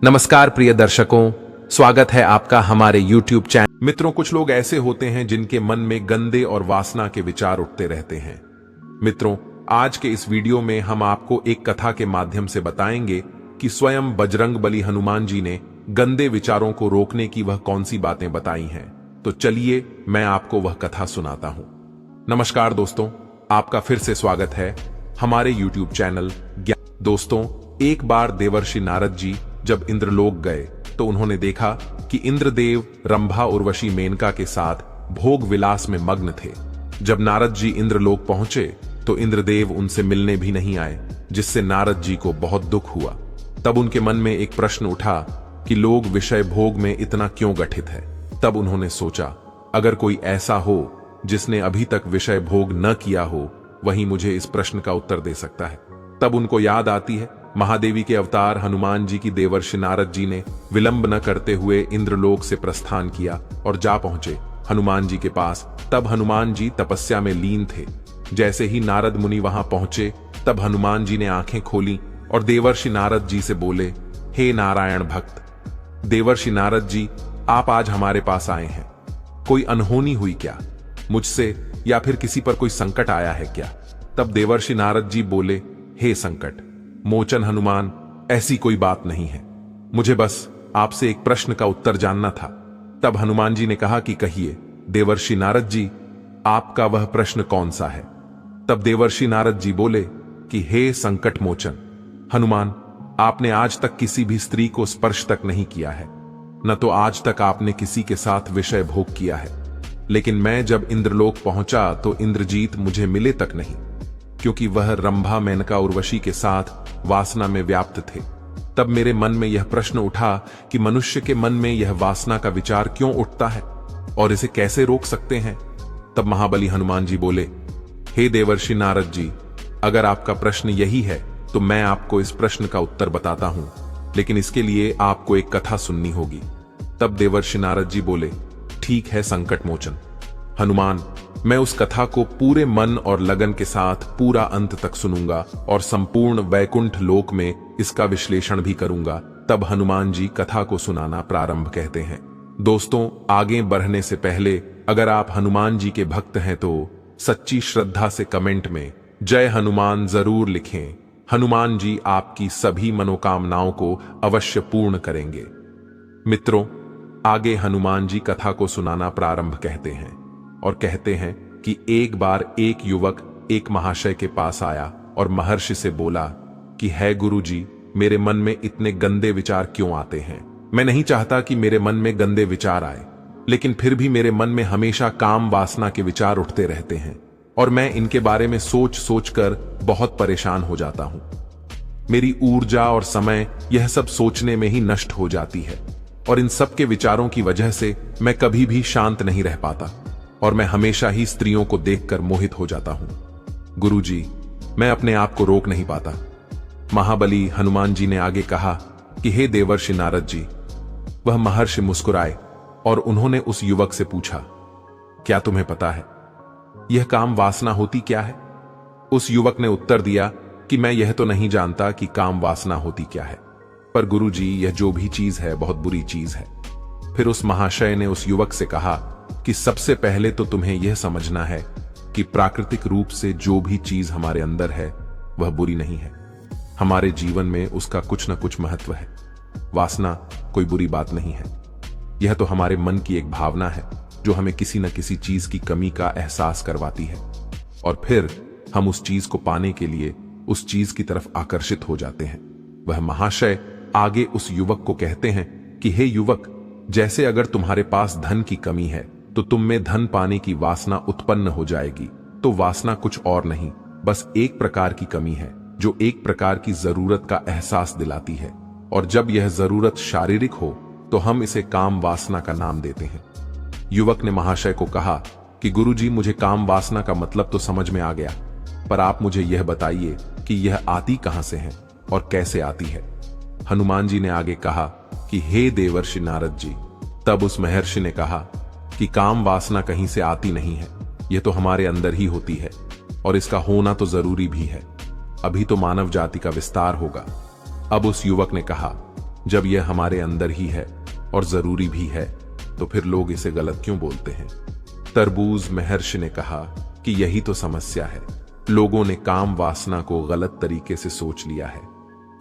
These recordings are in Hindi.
नमस्कार प्रिय दर्शकों, स्वागत है आपका हमारे YouTube चैनल। मित्रों, कुछ लोग ऐसे होते हैं जिनके मन में गंदे और वासना के विचार उठते रहते हैं। मित्रों, आज के इस वीडियो में हम आपको एक कथा के माध्यम से बताएंगे कि स्वयं बजरंगबली हनुमान जी ने गंदे विचारों को रोकने की वह कौन सी बातें बताई हैं। तो चलिए मैं आपको वह कथा सुनाता हूं। नमस्कार दोस्तों, आपका फिर से स्वागत है हमारे YouTube चैनल ज्ञान। दोस्तों, एक बार देवर्षि नारद जी जब इंद्रलोक गए तो उन्होंने देखा कि इंद्रदेव रंभा उर्वशी मेनका के साथ भोग विलास में मग्न थे। जब नारद जी इंद्रलोक पहुंचे तो इंद्रदेव उनसे मिलने भी नहीं आए, जिससे नारद जी को बहुत दुख हुआ। तब उनके मन में एक प्रश्न उठा कि लोग विषय भोग में इतना क्यों गठित है। तब उन्होंने सोचा, अगर कोई ऐसा हो जिसने अभी तक विषय भोग न किया हो, वही मुझे इस प्रश्न का उत्तर दे सकता है। तब उनको याद आती है महादेवी के अवतार हनुमान जी की देवर्षि नारद जी ने विलंब न करते हुए इंद्रलोक से प्रस्थान किया और जा पहुंचे हनुमान जी के पास। तब हनुमान जी तपस्या में लीन थे। जैसे ही नारद मुनि वहां पहुंचे तब हनुमान जी ने आंखें खोली और देवर्षि नारद जी से बोले, हे नारायण भक्त, देवर्षि नारद जी, आप आज हमारे पास आए हैं। कोई अनहोनी हुई क्या? मुझसे या फिर किसी पर कोई संकट आया है क्या? तब देवर्षि नारद जी बोले, हे संकट मोचन हनुमान, ऐसी कोई बात नहीं है। मुझे बस आपसे एक प्रश्न का उत्तर जानना था। तब हनुमान जी ने कहा कि कहिए देवर्षि नारद जी, आपका वह प्रश्न कौन सा है? तब देवर्षि नारद जी बोले कि हे संकट मोचन हनुमान, आपने आज तक किसी भी स्त्री को स्पर्श तक नहीं किया है, न तो आज तक आपने किसी के साथ विषय भोग किया है। लेकिन मैं जब इंद्रलोक पहुंचा तो इंद्रजीत मुझे मिले तक नहीं, क्योंकि वह रंभा मेनका उर्वशी के साथ वासना में व्याप्त थे। तब मेरे मन में यह प्रश्न उठा कि मनुष्य के मन में यह वासना का विचार क्यों उठता है और इसे कैसे रोक सकते हैं। तब महाबली हनुमान जी बोले, हे देवर्षि नारद जी, अगर आपका प्रश्न यही है तो मैं आपको इस प्रश्न का उत्तर बताता हूं, लेकिन इसके लिए आपको एक कथा सुननी होगी। तब देवर्षि नारद जी बोले, ठीक है संकट मोचन हनुमान, मैं उस कथा को पूरे मन और लगन के साथ पूरा अंत तक सुनूंगा और संपूर्ण वैकुंठ लोक में इसका विश्लेषण भी करूंगा। तब हनुमान जी कथा को सुनाना प्रारंभ कहते हैं। दोस्तों, आगे बढ़ने से पहले अगर आप हनुमान जी के भक्त हैं तो सच्ची श्रद्धा से कमेंट में जय हनुमान जरूर लिखें। हनुमान जी आपकी सभी मनोकामनाओं को अवश्य पूर्ण करेंगे। मित्रों, आगे हनुमान जी कथा को सुनाना प्रारंभ कहते हैं और कहते हैं कि एक बार एक युवक एक महाशय के पास आया और महर्षि से बोला कि है गुरुजी, मेरे मन में इतने गंदे विचार क्यों आते हैं? मैं नहीं चाहता कि मेरे मन में गंदे विचार आए, लेकिन फिर भी मेरे मन में हमेशा काम वासना के विचार उठते रहते हैं और मैं इनके बारे में सोच सोच कर बहुत परेशान हो जाता हूं। मेरी ऊर्जा और समय यह सब सोचने में ही नष्ट हो जाती है और इन सब के विचारों की वजह से मैं कभी भी शांत नहीं रह पाता और मैं हमेशा ही स्त्रियों को देखकर मोहित हो जाता हूं। गुरुजी, मैं अपने आप को रोक नहीं पाता। महाबली हनुमान जी ने आगे कहा कि हे देवर्षि नारद जी। वह महर्षि मुस्कुराए और उन्होंने उस युवक से पूछा, क्या तुम्हें पता है यह काम वासना होती क्या है? उस युवक ने उत्तर दिया कि मैं यह तो नहीं जानता कि काम वासना होती क्या है, पर गुरुजी, यह जो भी चीज है बहुत बुरी चीज है। फिर उस महाशय ने उस युवक से कहा कि सबसे पहले तो तुम्हें यह समझना है कि प्राकृतिक रूप से जो भी चीज हमारे अंदर है वह बुरी नहीं है। हमारे जीवन में उसका कुछ न कुछ महत्व है। वासना कोई बुरी बात नहीं है। यह तो हमारे मन की एक भावना है जो हमें किसी न किसी चीज की कमी का एहसास करवाती है और फिर हम उस चीज को पाने के लिए उस चीज की तरफ आकर्षित हो जाते हैं। वह महाशय आगे उस युवक को कहते हैं कि हे युवक, जैसे अगर तुम्हारे पास धन की कमी है तो तुम में धन पाने की वासना उत्पन्न हो जाएगी। तो वासना कुछ और नहीं, बस एक प्रकार की कमी है जो एक प्रकार की जरूरत का एहसास दिलाती है, और जब यह जरूरत शारीरिक हो तो हम इसे काम वासना का नाम देते हैं। युवक ने महाशय को कहा कि गुरुजी, मुझे काम वासना का मतलब तो समझ में आ गया, पर आप मुझे यह बताइए कि यह आती कहां से है और कैसे आती है? हनुमान जी ने आगे कहा कि हे देवर्षि नारद जी। तब उस महर्षि ने कहा कि काम वासना कहीं से आती नहीं है, यह तो हमारे अंदर ही होती है और इसका होना तो जरूरी भी है। अभी तो मानव जाति का विस्तार होगा। अब उस युवक ने कहा, जब यह हमारे अंदर ही है और जरूरी भी है तो फिर लोग इसे गलत क्यों बोलते हैं? तरबूज महर्षि ने कहा कि यही तो समस्या है। लोगों ने काम वासना को गलत तरीके से सोच लिया है।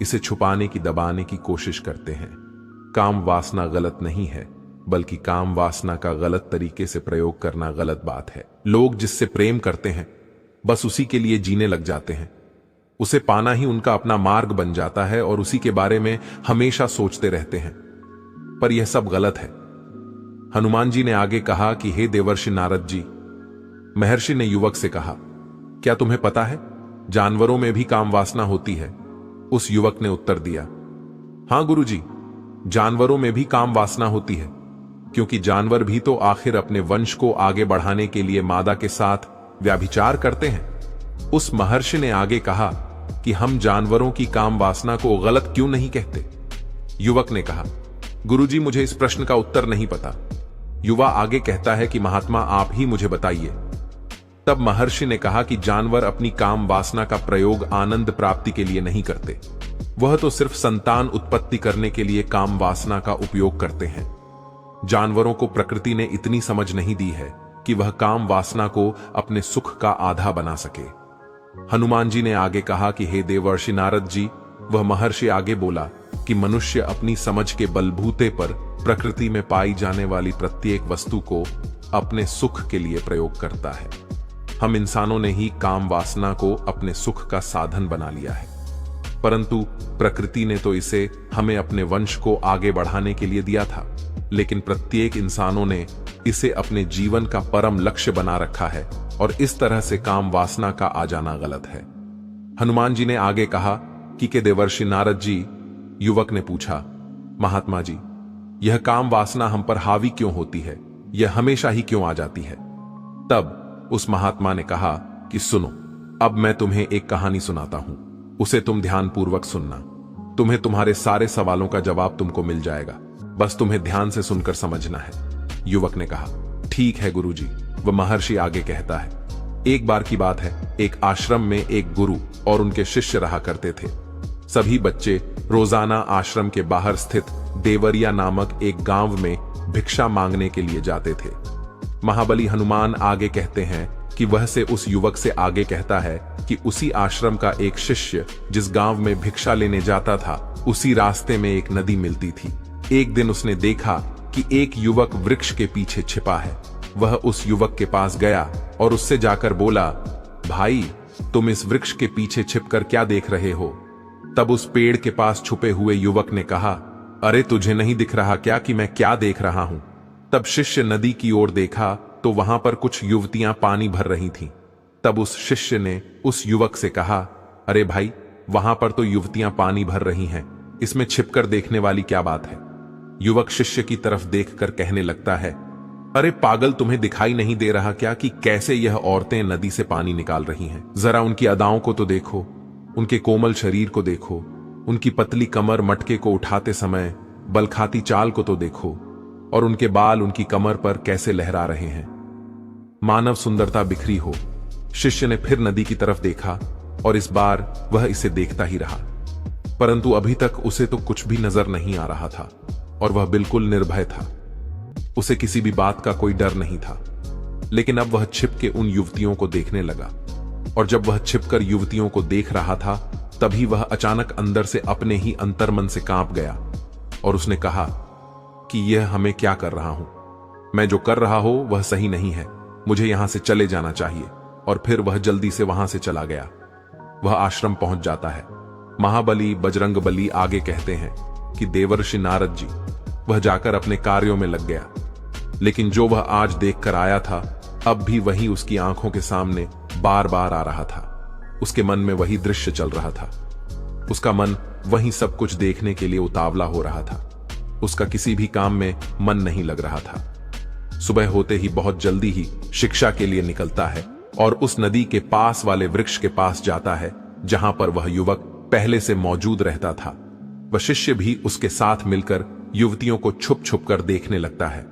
इसे छुपाने की, दबाने की कोशिश करते हैं। काम वासना गलत नहीं है, बल्कि काम वासना का गलत तरीके से प्रयोग करना गलत बात है। लोग जिससे प्रेम करते हैं बस उसी के लिए जीने लग जाते हैं। उसे पाना ही उनका अपना मार्ग बन जाता है और उसी के बारे में हमेशा सोचते रहते हैं। पर यह सब गलत है। हनुमान जी ने आगे कहा कि हे देवर्षि नारद जी, महर्षि ने युवक से कहा, क्या तुम्हें पता है जानवरों में भी काम वासना होती है? उस युवक ने उत्तर दिया, हां गुरुजी, जानवरों में भी काम वासना होती है, क्योंकि जानवर भी तो आखिर अपने वंश को आगे बढ़ाने के लिए मादा के साथ व्यभिचार करते हैं। उस महर्षि ने आगे कहा कि हम जानवरों की काम वासना को गलत क्यों नहीं कहते? युवक ने कहा, गुरुजी, मुझे इस प्रश्न का उत्तर नहीं पता। युवा आगे कहता है कि महात्मा आप ही मुझे बताइए। तब महर्षि ने कहा कि जानवर अपनी काम वासना का प्रयोग आनंद प्राप्ति के लिए नहीं करते। वह तो सिर्फ संतान उत्पत्ति करने के लिए काम वासना का उपयोग करते हैं। जानवरों को प्रकृति ने इतनी समझ नहीं दी है कि वह काम वासना को अपने सुख का आधा बना सके। हनुमान जी ने आगे कहा कि हे देवर्षि नारद जी, वह महर्षि आगे बोला कि मनुष्य अपनी समझ के बलबूते पर प्रकृति में पाई जाने वाली प्रत्येक वस्तु को अपने सुख के लिए प्रयोग करता है। हम इंसानों ने ही काम वासना को अपने सुख का साधन बना लिया है, परंतु प्रकृति ने तो इसे हमें अपने वंश को आगे बढ़ाने के लिए दिया था। लेकिन प्रत्येक इंसानों ने इसे अपने जीवन का परम लक्ष्य बना रखा है और इस तरह से काम वासना का आ जाना गलत है। हनुमान जी ने आगे कहा कि देवर्षि नारद जी, युवक ने पूछा, महात्मा जी, यह काम वासना हम पर हावी क्यों होती है? यह हमेशा ही क्यों आ जाती है? तब उस महात्मा ने कहा कि सुनो, अब मैं तुम्हें एक कहानी सुनाता हूं, उसे तुम ध्यानपूर्वक सुनना। तुम्हें तुम्हारे सारे सवालों का जवाब तुमको मिल जाएगा, बस तुम्हें ध्यान से सुनकर समझना है। युवक ने कहा, ठीक है गुरुजी। वह महर्षि आगे कहता है, एक बार की बात है, एक आश्रम में एक गुरु और उनके शिष्य रहा करते थे। सभी बच्चे रोजाना आश्रम के बाहर स्थित देवरिया नामक एक गांव में भिक्षा मांगने के लिए जाते थे। महाबली हनुमान आगे कहते हैं कि वह से उस युवक से आगे कहता है कि उसी आश्रम का एक शिष्य जिस गांव में भिक्षा लेने जाता था, उसी रास्ते में एक नदी मिलती थी। एक दिन उसने देखा कि एक युवक वृक्ष के पीछे छिपा है। वह उस युवक के पास गया और उससे जाकर बोला, भाई, तुम इस वृक्ष के पीछे छिपकर क्या देख रहे हो? तब उस पेड़ के पास छुपे हुए युवक ने कहा, अरे तुझे नहीं दिख रहा क्या कि मैं क्या देख रहा हूं? तब शिष्य नदी की ओर देखा तो वहां पर कुछ युवतियां पानी भर रही थीं। तब उस शिष्य ने उस युवक से कहा, अरे भाई, वहां पर तो युवतियां पानी भर रही हैं, इसमें छिपकर देखने वाली क्या बात है? युवक शिष्य की तरफ देखकर कहने लगता है, अरे पागल, तुम्हें दिखाई नहीं दे रहा क्या कि कैसे यह औरतें नदी से पानी निकाल रही हैं? जरा उनकी अदाओं को तो देखो, उनके कोमल शरीर को देखो, उनकी पतली कमर मटके को उठाते समय बलखाती चाल को तो देखो, और उनके बाल उनकी कमर पर कैसे लहरा रहे हैं, मानव सुंदरता बिखरी हो। शिष्य ने फिर नदी की तरफ देखा और इस बार वह इसे देखता ही रहा, परंतु अभी तक उसे तो कुछ भी नजर नहीं आ रहा था और वह बिल्कुल निर्भय था। उसे किसी भी बात का कोई डर नहीं था। लेकिन अब वह छिपके उन युवतियों को देखने लगा, और जब वह छिपकर युवतियों को देख रहा था, तभी वह अचानक अंदर से अपने ही अंतर्मन से कांप गया और उसने कहा कि यह हमें क्या कर रहा हूं? मैं जो कर रहा हूं वह सही नहीं है, मुझे यहां से चले जाना चाहिए। और फिर वह जल्दी से वहां से चला गया। वह आश्रम पहुंच जाता है। महाबली बजरंगबली आगे कहते हैं कि देवर्षि नारद जी, वह जाकर अपने कार्यों में लग गया, लेकिन जो वह आज देखकर आया था, अब भी वही उसकी आंखों के सामने बार बार आ रहा था। उसके मन में वही दृश्य चल रहा था। उसका मन वही सब कुछ देखने के लिए उतावला हो रहा था। उसका किसी भी काम में मन नहीं लग रहा था। सुबह होते ही बहुत जल्दी ही शिक्षा के लिए निकलता है और उस नदी के पास वाले वृक्ष के पास जाता है जहां पर वह युवक पहले से मौजूद रहता था। वह शिष्य भी उसके साथ मिलकर युवतियों को छुप छुप कर देखने लगता है।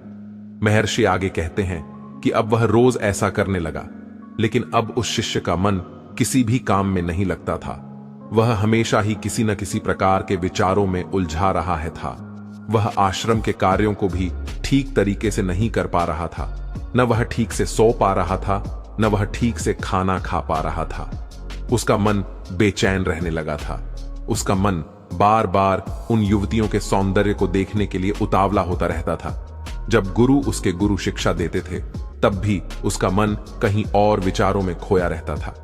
महर्षि आगे कहते हैं कि अब वह रोज ऐसा करने लगा, लेकिन अब उस शिष्य का मन किसी भी काम में नहीं लगता था। वह हमेशा ही किसी न किसी प्रकार के विचारों में उलझा रहा है था। वह आश्रम के कार्यों को भी ठीक तरीके से नहीं कर पा रहा था। न वह ठीक से सो पा रहा था, न वह ठीक से खाना खा पा रहा था। उसका मन बेचैन रहने लगा था। उसका मन बार बार उन युवतियों के सौंदर्य को देखने के लिए उतावला होता रहता था। जब गुरु उसके गुरु शिक्षा देते थे तब भी उसका मन कहीं और विचारों में खोया रहता था।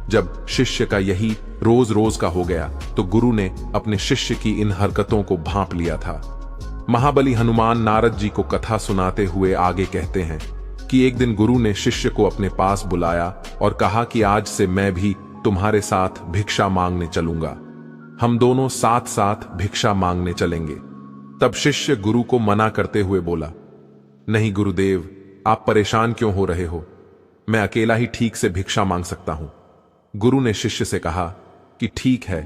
जब शिष्य का यही रोज रोज का हो गया तो गुरु ने अपने शिष्य की इन हरकतों को भांप लिया था। महाबली हनुमान नारद जी को कथा सुनाते हुए आगे कहते हैं कि एक दिन गुरु ने शिष्य को अपने पास बुलाया और कहा कि आज से मैं भी तुम्हारे साथ भिक्षा मांगने चलूंगा। हम दोनों साथ साथ भिक्षा मांगने चलेंगे। तब शिष्य गुरु को मना करते हुए बोला, नहीं गुरुदेव, आप परेशान क्यों हो रहे हो? मैं अकेला ही ठीक से भिक्षा मांग सकता हूं। गुरु ने शिष्य से कहा कि ठीक है,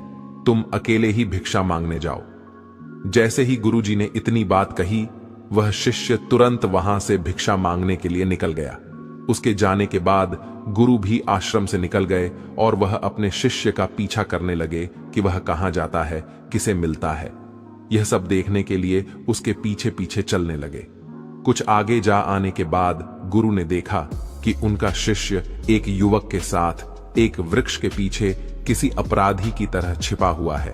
तुम अकेले ही भिक्षा मांगने जाओ। जैसे ही गुरुजी ने इतनी बात कही, वह शिष्य तुरंत वहां से भिक्षा मांगने के लिए निकल गया। उसके जाने के बाद गुरु भी आश्रम से निकल गए और वह अपने शिष्य का पीछा करने लगे कि वह कहां जाता है, किसे मिलता है। यह सब देखने के लिए उसके पीछे पीछे चलने लगे। कुछ आगे जा आने के बाद गुरु ने देखा कि उनका शिष्य एक युवक के साथ एक वृक्ष के पीछे किसी अपराधी की तरह छिपा हुआ है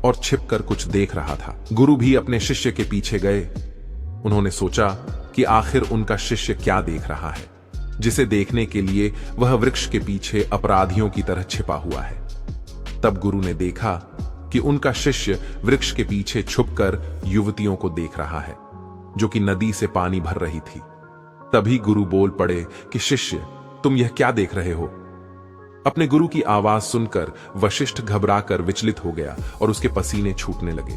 और छिपकर कुछ देख रहा था। गुरु भी अपने शिष्य के पीछे गए। उन्होंने सोचा कि आखिर उनका शिष्य क्या देख रहा है, जिसे देखने के लिए वह वृक्ष के पीछे अपराधियों की तरह छिपा हुआ है। तब गुरु ने देखा कि उनका शिष्य वृक्ष के पीछे छुपकर युवतियों को देख रहा है, जो कि नदी से पानी भर रही थी। तभी गुरु बोल पड़े कि शिष्य, तुम यह क्या देख रहे हो? अपने गुरु की आवाज सुनकर वशिष्ठ घबराकर विचलित हो गया और उसके पसीने छूटने लगे।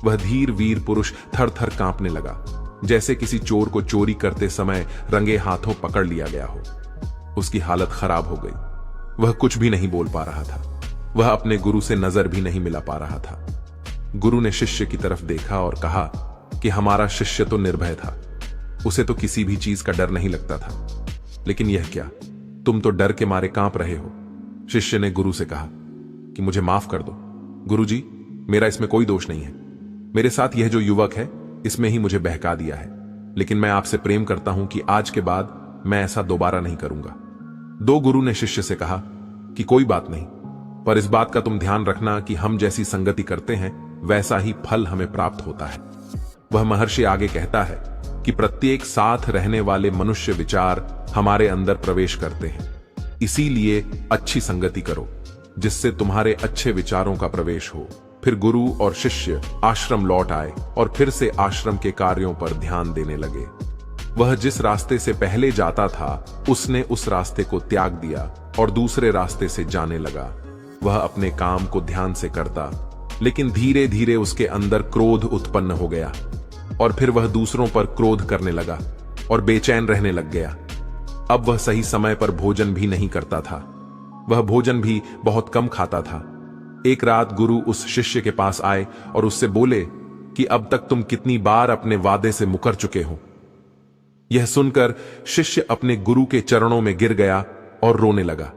वह धीर वीर पुरुष थर थर कांपने लगा, जैसे किसी चोर को चोरी करते समय रंगे हाथों पकड़ लिया गया हो। उसकी हालत खराब हो गई। वह कुछ भी नहीं बोल पा रहा था। वह अपने गुरु से नजर भी नहीं मिला पा रहा था। गुरु ने शिष्य की तरफ देखा और कहा कि हमारा शिष्य तो निर्भय था, उसे तो किसी भी चीज का डर नहीं लगता था, लेकिन यह क्या, तुम तो डर के मारे कांप रहे हो। शिष्य ने गुरु से कहा कि मुझे माफ कर दो गुरुजी, मेरा इसमें कोई दोष नहीं है। मेरे साथ यह जो युवक है, इसमें ही मुझे बहका दिया है, लेकिन मैं आपसे प्रेम करता हूं कि आज के बाद मैं ऐसा दोबारा नहीं करूंगा। दो गुरु ने शिष्य से कहा कि कोई बात नहीं, पर इस बात का तुम ध्यान रखना कि हम जैसी संगति करते हैं वैसा ही फल हमें प्राप्त होता है। वह महर्षि आगे कहता है कि प्रत्येक साथ रहने वाले मनुष्य विचार हमारे अंदर प्रवेश करते हैं, इसीलिए अच्छी संगति करो जिससे तुम्हारे अच्छे विचारों का प्रवेश हो। फिर गुरु और शिष्य आश्रम लौट आए और फिर से आश्रम के कार्यों पर ध्यान देने लगे। वह जिस रास्ते से पहले जाता था उसने उस रास्ते को त्याग दिया और दूसरे रास्ते से जाने लगा। वह अपने काम को ध्यान से करता, लेकिन धीरे धीरे उसके अंदर क्रोध उत्पन्न हो गया और फिर वह दूसरों पर क्रोध करने लगा और बेचैन रहने लग गया। अब वह सही समय पर भोजन भी नहीं करता था। वह भोजन भी बहुत कम खाता था। एक रात गुरु उस शिष्य के पास आए और उससे बोले कि अब तक तुम कितनी बार अपने वादे से मुकर चुके हो। यह सुनकर शिष्य अपने गुरु के चरणों में गिर गया और रोने लगा।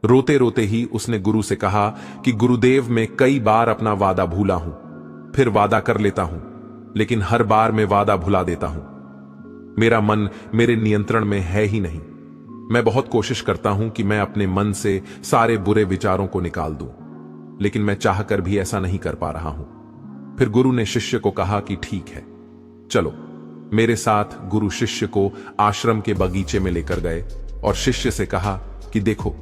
रोते रोते ही उसने गुरु से कहा कि गुरुदेव, मैं कई बार अपना वादा भूला हूं, फिर वादा कर लेता हूं, लेकिन हर बार मैं वादा भुला देता हूं। मेरा मन मेरे नियंत्रण में है ही नहीं। मैं बहुत कोशिश करता हूं कि मैं अपने मन से सारे बुरे विचारों को निकाल दूं, लेकिन मैं चाहकर भी ऐसा नहीं कर पा रहा हूं। फिर गुरु ने शिष्य को कहा कि ठीक है, चलो मेरे साथ। गुरु शिष्य को आश्रम के बगीचे में लेकर गए और शिष्य से कहा कि देखो,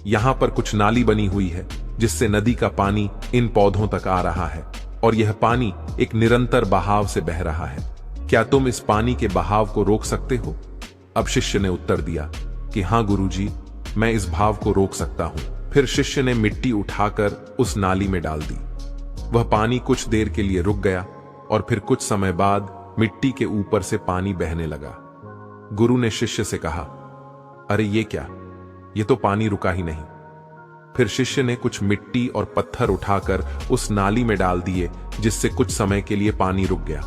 यहां पर कुछ नाली बनी हुई है जिससे नदी का पानी इन पौधों तक आ रहा है और यह पानी एक निरंतर बहाव से बह रहा है। क्या तुम इस पानी के बहाव को रोक सकते हो? अब शिष्य ने उत्तर दिया कि हां गुरुजी, मैं इस भाव को रोक सकता हूं। फिर शिष्य ने मिट्टी उठाकर उस नाली में डाल दी। वह पानी कुछ देर के लिए रुक गया और फिर कुछ समय बाद मिट्टी के ऊपर से पानी बहने लगा। गुरु ने शिष्य से कहा, अरे ये क्या, ये तो पानी रुका ही नहीं। फिर शिष्य ने कुछ मिट्टी और पत्थर उठाकर उस नाली में डाल दिए, जिससे कुछ समय के लिए पानी रुक गया,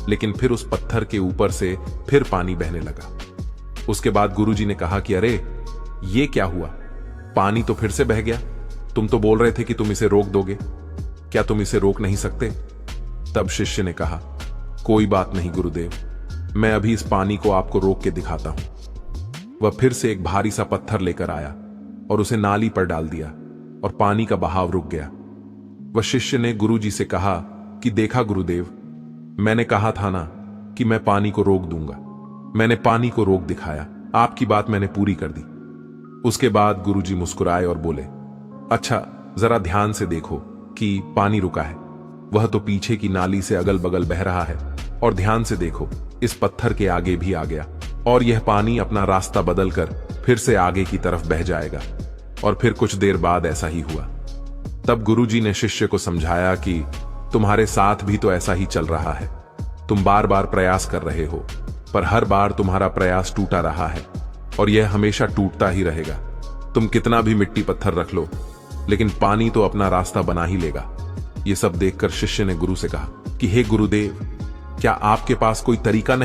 लेकिन फिर उस पत्थर के ऊपर से फिर पानी बहने लगा। उसके बाद गुरुजी ने कहा कि अरे ये क्या हुआ, पानी तो फिर से बह गया। तुम तो बोल रहे थे कि तुम इसे रोक दोगे, क्या तुम इसे रोक नहीं सकते? तब शिष्य ने कहा, कोई बात नहीं गुरुदेव, मैं अभी इस पानी को आपको रोक के दिखाता हूं। वह फिर से एक भारी सा पत्थर लेकर आया और उसे नाली पर डाल दिया और पानी का बहाव रुक गया। वह शिष्य ने गुरुजी से कहा कि देखा गुरुदेव, मैंने कहा था ना कि मैं पानी को रोक दूंगा। मैंने पानी को रोक दिखाया, आपकी बात मैंने पूरी कर दी। उसके बाद गुरुजी मुस्कुराए और बोले, अच्छा जरा ध्यान से देखो कि पानी रुका है, वह तो पीछे की नाली से अगल बगल बह रहा है, और ध्यान से देखो इस पत्थर के आगे भी आ गया, और यह पानी अपना रास्ता बदलकर फिर से आगे की तरफ बह जाएगा। और फिर कुछ देर बाद ऐसा ही हुआ। तब गुरुजी ने शिष्य को समझाया कि तुम्हारे साथ भी तो ऐसा ही चल रहा है। तुम बार बार प्रयास कर रहे हो, पर हर बार तुम्हारा प्रयास टूटा रहा है, और यह हमेशा टूटता ही रहेगा। तुम कितना भी मिट्टी पत्थर रख लो, लेकिन पानी तो अपना रास्ता बना ही लेगा। यह सब देखकर शिष्य ने गुरु से कहा कि हे गुरुदेव, क्या आपके पास कोई तरीका नहीं